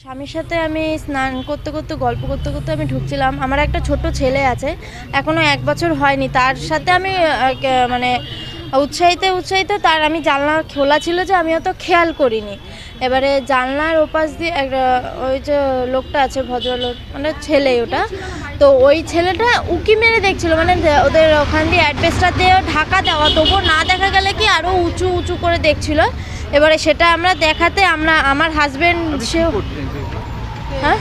স্বামীর সাথে আমি স্নান করতে করতে গল্প করতে করতে আমি ঢুকছিলাম। আমার একটা ছোট ছেলে আছে, এখনো 1 বছর হয়নি। তার সাথে আমি মানে উৎসাহিতে তার আমি জানলা খোলা ছিল যে আমি অত খেয়াল করিনি। এবারে জানলার ওপাশ দিয়ে একটা ওই যে লোকটা আছে, ভদ্রলোক মানে ছেলে ওটা, তো ওই ছেলেটা উঁকি মেরে দেখছিল, মানে ওদের ওখান দিয়ে অ্যাডভেস্টার দিয়ে ঢাকা দেওয়া, তবুও না দেখা গেলে কি আরও উঁচু উঁচু করে দেখছিল। এবারে সেটা আমরা দেখাতে আমার হাজবেন্ড সেও হ্যাঁ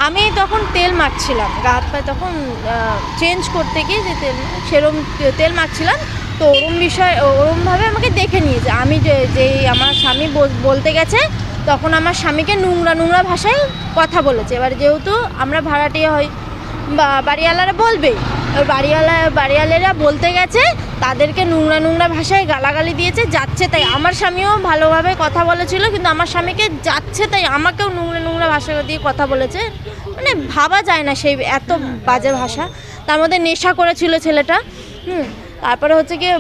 আমি তখন তেল মাখছিলাম গা হাত পায়ে, তখন চেঞ্জ করতে গিয়ে যে সেরম তেল মাখছিলাম। তো ওরমভাবে আমাকে দেখে নিয়েছে। আমি যেই আমার স্বামী বলতে গেছে, তখন আমার স্বামীকে নোংরা ভাষায় কথা বলেছে। এবার যেহেতু আমরা ভাড়াটিয়া হই, বাড়িওয়ালারা বলবেই, বাড়িওয়ালারা বলতে গেছে, তাদেরকে নোংরা ভাষায় গালাগালি দিয়েছে যাচ্ছে তাই। আমার স্বামীও ভালোভাবে কথা বলেছিল, কিন্তু আমার স্বামীকে যাচ্ছে তাই আমাকেও নোংরা ভাষা দিয়ে কথা বলেছে। মানে ভাবা যায় না সেই এত বাজে ভাষা। তার মধ্যে নেশা করেছিল ছেলেটা। তারপরে হচ্ছে গিয়ে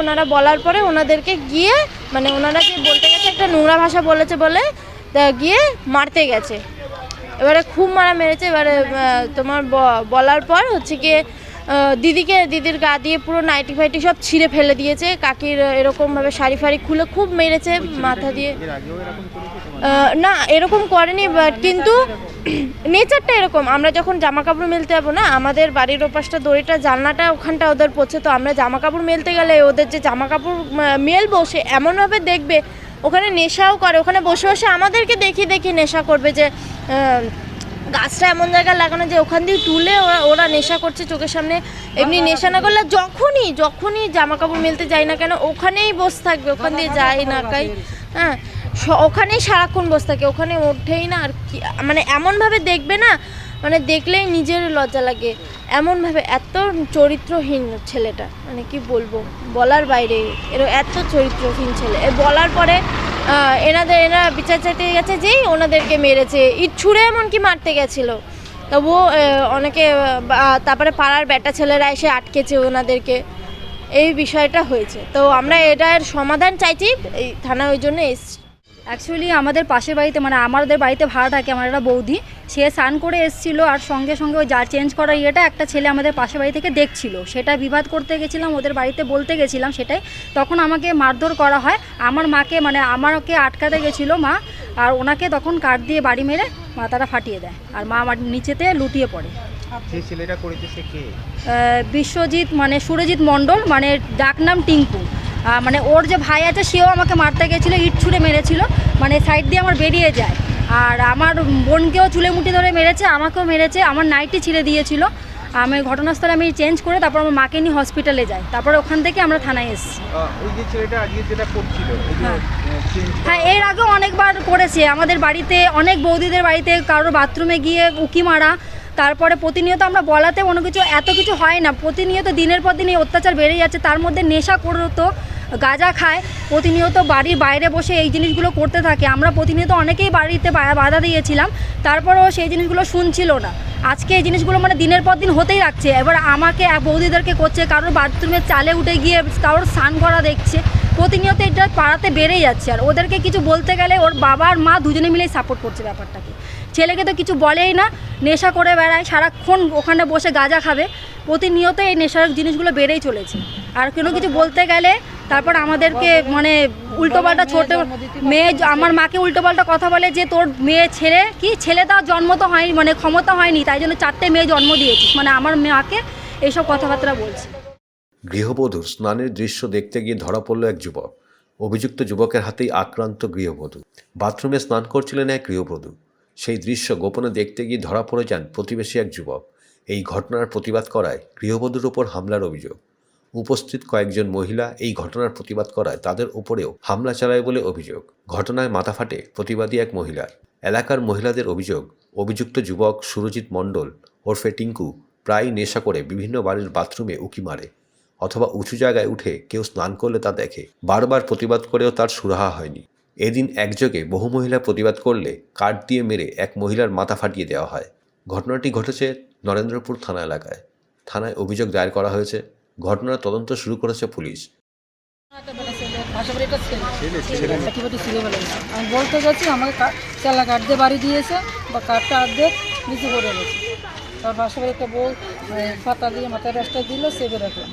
ওনারা বলার পরে ওনাদেরকে গিয়ে, মানে ওনারা যে বলতে গেছে একটা নোংরা ভাষা বলেছে বলে গিয়ে মারতে গেছে। এবারে খুব মারা মেরেছে। এবারে তোমার বলার পর হচ্ছে গিয়ে দিদির গা দিয়ে পুরো নাইটি ফাইটি সব ছিঁড়ে ফেলে দিয়েছে। কাকির এরকমভাবে শাড়ি ফাড়ি খুলে খুব মেরেছে মাথা দিয়ে। না, এরকম করেনি, বাট কিন্তু নেচারটা এরকম। আমরা যখন জামা কাপড় মেলতে যাবো না, আমাদের বাড়ির ওপাশটা দড়িটা জানলাটা ওখানটা ওদের পড়ছে, তো আমরা জামা কাপড় মেলতে গেলে ওদের যে জামা কাপড় মেলবো সে এমনভাবে দেখবে, ওখানে নেশাও করে, ওখানে বসে বসে আমাদেরকে দেখি নেশা করবে যে গাছটা এমন জায়গায় লাগানো যে ওখান দিয়ে তুলে ওরা নেশা করছে চোখের সামনে। এমনি নেশা না করলে যখনই জামা কাপড় মেলতে যাই না কেন ওখানেই বসে থাকবে, ওখান দিয়ে যাই না কাই, হ্যাঁ ওখানেই সারাক্ষণ বসে থাকে, ওখানে ওঠেই না। আর কি মানে এমনভাবে দেখবে না, মানে দেখলেই নিজের লজ্জা লাগে এমনভাবে। এত চরিত্রহীন ছেলেটা, মানে কি বলবো, বলার বাইরে। এত চরিত্রহীন ছেলে। বলার পরে এরা বিচার চাইতে গেছে যেই ওনাদেরকে মেরেছে, ইট ছুঁড়ে এমনকি মারতে গেছিলো। তবুও অনেকে তারপরে পাড়ার বেটা ছেলেরা এসে আটকেছে ওনাদেরকে। এই বিষয়টা হয়েছে, তো আমরা এটার সমাধান চাইছি, এই থানা ওই জন্য এসছি। অ্যাকচুয়ালি আমাদের পাশের বাড়িতে, মানে আমাদের বাড়িতে ভাড়া থাকে আমার একটা বৌদি, সে স্নান করে এসেছিল, আর সঙ্গে ওই যা চেঞ্জ করার একটা ছেলে আমাদের পাশের বাড়ি থেকে দেখছিল। সেটা বিবাদ করতে গেছিলাম, ওদের বাড়িতে বলতে গেছিলাম সেটাই, তখন আমাকে মারধর করা হয়। আমার মাকে, মানে আমাকে আটকাতে গেছিলো মা, আর ওনাকে তখন কাঠ দিয়ে বাড়ি মেরে মাথাটা ফাটিয়ে দেয়, আর মা আমার নিচেতে লুটিয়ে পড়ে। সেই ছেলেটা করেছে সে কে? বিশ্বজিৎ, মানে সুরজিৎ মণ্ডল, মানে ডাক নাম টিঙ্কু। মানে ওর যে ভাই আছে সেও আমাকে মারতে গেছিলো, ইট ছুঁড়ে মেরেছিল, মানে সাইড দিয়ে আমার বেরিয়ে যায়। আর আমার বোনকেও চুলে মুঠি ধরে মেরেছে, আমাকেও মেরেছে, আমার নাইটি ছিঁড়ে দিয়েছিল। আমি ঘটনাস্থলে চেঞ্জ করে তারপর আমার মাকে নিয়ে হসপিটালে যাই, তারপর ওখান থেকে আমরা থানায় এসেছি। ওই যে ছেলেটা আজকে যেটা করছিল, হ্যাঁ এর আগেও অনেকবার করেছে আমাদের বাড়িতে, অনেক বৌদিদের বাড়িতে, কারোর বাথরুমে গিয়ে উকি মারা। তারপরে প্রতিনিয়ত আমরা বলাতে কোনো কিছু এত কিছু হয় না, প্রতিনিয়ত দিনের পর দিন এই অত্যাচার বেড়ে যাচ্ছে। তার মধ্যে নেশা করতো, গাঁজা খায়, প্রতিনিয়ত বাড়ির বাইরে বসে এই জিনিসগুলো করতে থাকে। আমরা প্রতিনিয়ত অনেকেই বাড়িতে বাধা দিয়েছিলাম, তারপরেও সেই জিনিসগুলো শুনছিল না। আজকে এই জিনিসগুলো মানে দিনের পর দিন হতেই রাখছে। এবার আমাকে বৌদিদেরকে করছে, কারোর বাথরুমের চালে উঠে গিয়ে কারোর স্নান করা দেখছে, প্রতিনিয়ত এটা পাড়াতে বেড়েই যাচ্ছে। আর ওদেরকে কিছু বলতে গেলে ওর বাবা আর মা দুজনে মিলেই সাপোর্ট করছে ব্যাপারটাকে। ছেলেকে তো কিছু বলেই না, নেশা করে বেড়ায়, সারাক্ষণ ওখানে বসে গাঁজা খাবে, প্রতিনিয়ত এই নেশার জিনিসগুলো বেড়েই চলেছে। আর কোনো কিছু বলতে গেলে তারপর আমাদেরকে মানে উল্টোপাল্টা ছোট মেয়ে, আমার মাকে উল্টোপাল্টা কথা বলে যে তোর মেয়ে ছেলে তার জন্ম তো হয়নি, মানে ক্ষমতা হয়নি, তাই জন্য 4টে মেয়ে জন্ম দিয়েছিস, মানে আমার মাকে এইসব কথাবার্তা বলছে। গৃহবধূর স্নানের দৃশ্য দেখতে গিয়ে ধরা পড়ল এক যুবক। অভিযুক্ত যুবকের হাতেই আক্রান্ত গৃহবধূ। বাথরুমে স্নান করছিলেন এক গৃহবধূ। সেই দৃশ্য গোপনে দেখতে গিয়ে ধরা পড়ে যান প্রতিবেশী এক যুবক। এই ঘটনার প্রতিবাদ করায় গৃহবধূর ওপর হামলার অভিযোগ। উপস্থিত কয়েকজন মহিলা এই ঘটনার প্রতিবাদ করায় তাদের উপরেও হামলা চালায় বলে অভিযোগ। ঘটনায় মাথা ফাটে প্রতিবাদী এক মহিলার। এলাকার মহিলাদের অভিযোগ, অভিযুক্ত যুবক সুরজিৎ মণ্ডল ওরফে টিঙ্কু প্রায়ই নেশা করে বিভিন্ন বাড়ির বাথরুমে উকি মারে, অথবা উঁচু জায়গায় উঠে কেউ স্নান করলে তা দেখে। বারবার প্রতিবাদ করেও তার সুরাহা হয়নি। এদিন একযোগে বহু মহিলা প্রতিবাদ করলে কাঠ দিয়ে মেরে এক মহিলার মাথা ফাটিয়ে দেওয়া হয়। ঘটনাটি ঘটেছে নরেন্দ্রপুর থানা এলাকায়। থানায় অভিযোগ দায়ের করা হয়েছে। ঘটনার তদন্ত শুরু করেছে পুলিশ। পাশে বাড়ি একটা ছেলে বাটি ছিঁড়ে ফেলেছে। আমি বলতে গেছি, আমাকে চেলা কাঠ দিয়ে বাড়ি দিয়েছে, বা কাঠটা অর্ধেক নিচে পড়ে গেছে। তার পাশে বাড়ি একটা বউ পাতা দিয়ে মাথায় রাস্তা দিল, সেবে রাখলাম।